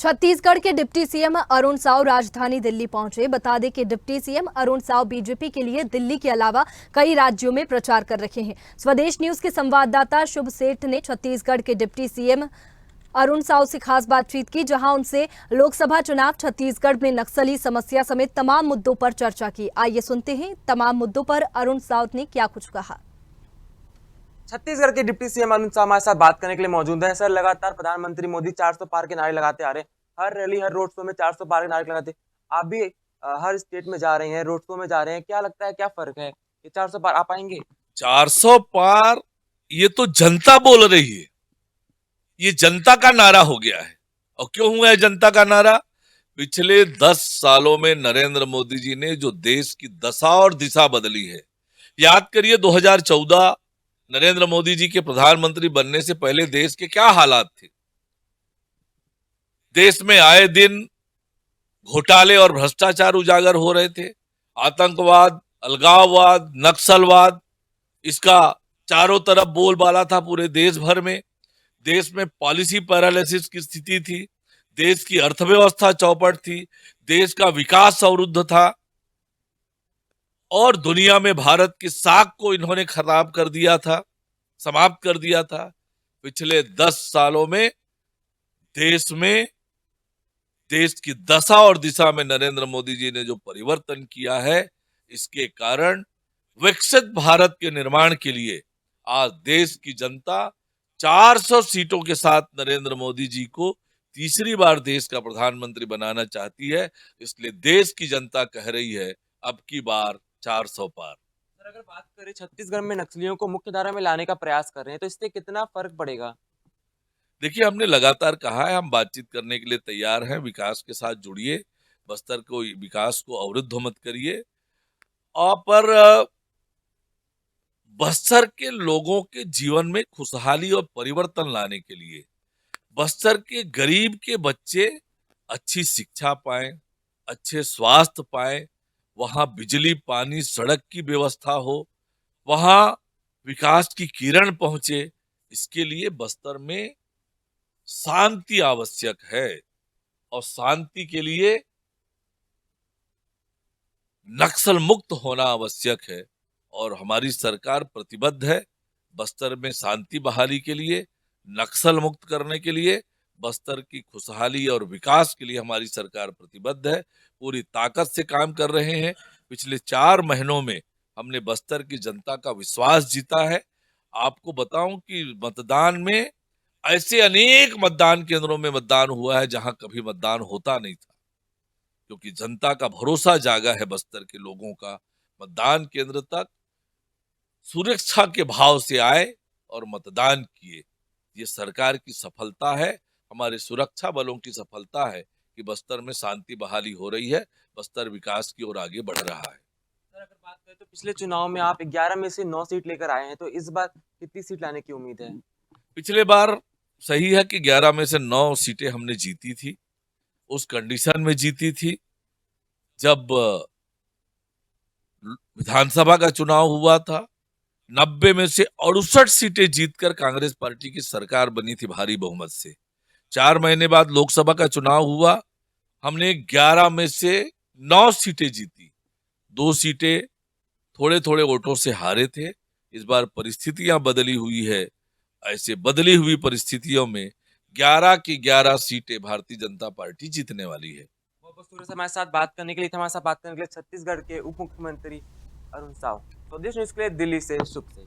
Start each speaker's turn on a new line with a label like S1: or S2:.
S1: छत्तीसगढ़ के deputy CM Arun Sao राजधानी दिल्ली पहुंचे। बता दें कि deputy CM Arun Sao BJP के लिए दिल्ली के अलावा कई राज्यों में प्रचार कर रहे हैं। स्वदेश न्यूज के संवाददाता शुभ सेठ ने छत्तीसगढ़ के डिप्टी सीएम अरुण साव से खास बातचीत की, जहां उनसे लोकसभा चुनाव, छत्तीसगढ़ में नक्सली समस्या समेत तमाम मुद्दों पर चर्चा की। आइए सुनते हैं तमाम मुद्दों पर अरुण साव ने क्या कुछ कहा।
S2: छत्तीसगढ़ के डिप्टी सीएम अरुण साव हमारे साथ बात करने के लिए मौजूद है। सर, लगातार प्रधानमंत्री मोदी 400 पार के नारे लगाते आ रहे हैं। हर रैली, हर रोड शो में 400 पार के नारे लगाते। आप भी हर स्टेट में जा रहे हैं, रोड शो में जा रहे हैं, क्या लगता है क्या फर्क है? ये 400 पार आ पाएंगे?
S3: 400 पार ये तो जनता बोल रही है, ये जनता का नारा हो गया है। और क्यों हुआ है जनता का नारा? पिछले 10 सालों में नरेंद्र मोदी जी ने जो देश की दशा और दिशा बदली है। याद करिए 2014 नरेंद्र मोदी जी के प्रधानमंत्री बनने से पहले देश के क्या हालात थे। देश में आए दिन घोटाले और भ्रष्टाचार उजागर हो रहे थे। आतंकवाद, अलगाववाद, नक्सलवाद, इसका चारों तरफ बोलबाला था पूरे देश भर में। देश में पॉलिसी पैरालिसिस की स्थिति थी। देश की अर्थव्यवस्था चौपट थी। देश का विकास अवरुद्ध था। और दुनिया में भारत की साख को इन्होंने खराब कर दिया था, समाप्त कर दिया था। पिछले 10 सालों में देश की दशा और दिशा में नरेंद्र मोदी जी ने जो परिवर्तन किया है, इसके कारण विकसित भारत के निर्माण के लिए आज देश की जनता 400 सीटों के साथ नरेंद्र मोदी जी को तीसरी बार देश का प्रधानमंत्री बनाना चाहती है। इसलिए देश की जनता कह रही है अब की बार 400 पार।
S2: सर, अगर बात करें छत्तीसगढ़ में नक्सलियों को मुख्य धारा में लाने का प्रयास कर रहे हैं, तो इससे कितना फर्क पड़ेगा?
S3: देखिए, हमने लगातार कहा है हम बातचीत करने के लिए तैयार हैं। विकास के साथ जुड़िए, बस्तर को विकास को अवरुद्ध मत करिए। और पर बस्तर के लोगों के जीवन में खुशहाली और परिवर्तन लाने के लिए बस्तर के गरीब के बच्चे अच्छी शिक्षा पाएं, अच्छे स्वास्थ्य पाएं, वहां बिजली, पानी, सड़क की व्यवस्था हो, वहां विकास की किरण पहुंचे, इसके लिए बस्तर में शांति आवश्यक है। और शांति के लिए नक्सल मुक्त होना आवश्यक है। और हमारी सरकार प्रतिबद्ध है बस्तर में शांति बहाली के लिए, नक्सल मुक्त करने के लिए, बस्तर की खुशहाली और विकास के लिए हमारी सरकार प्रतिबद्ध है। पूरी ताकत से काम कर रहे हैं। पिछले 4 महीनों में हमने बस्तर की जनता का विश्वास जीता है। आपको बताऊं कि मतदान में ऐसे अनेक मतदान केंद्रों में मतदान हुआ है जहां कभी मतदान होता नहीं था, क्योंकि जनता का भरोसा जागा है बस्तर के लोगों का। मतदान केंद्र तक सुरक्षा के भाव से आए और मतदान किए। ये सरकार की सफलता है, हमारे सुरक्षा बलों की सफलता है कि बस्तर में शांति बहाली हो रही है, बस्तर विकास की ओर आगे बढ़ रहा है।
S2: सर, अगर बात करें तो पिछले चुनाव में आप 11 में से 9 सीट लेकर आए हैं, तो इस बार कितनी सीट लाने की उम्मीद है?
S3: पिछले बार सही है कि 11 में से 9 सीटें हमने जीती थी। उस कंडीशन में जीती थी जब विधानसभा का चुनाव हुआ था। 90 में से 68 सीटें जीतकर कांग्रेस पार्टी की सरकार बनी थी भारी बहुमत से। 4 महीने बाद लोकसभा का चुनाव हुआ, हमने 11 में से 9 सीटें जीती। 2 सीटें थोड़े थोड़े वोटों से हारे थे। इस बार परिस्थितियां बदली हुई है। ऐसे बदली हुई परिस्थितियों में 11 की 11 सीटें भारतीय जनता पार्टी जीतने वाली है।
S2: बहुत बहुत शुक्रिया हमारे साथ बात करने के लिए। हमारे साथ बात करने के लिए छत्तीसगढ़ के उप मुख्यमंत्री अरुण साव। स्वदेश न्यूज के लिए दिल्ली से शुभ से।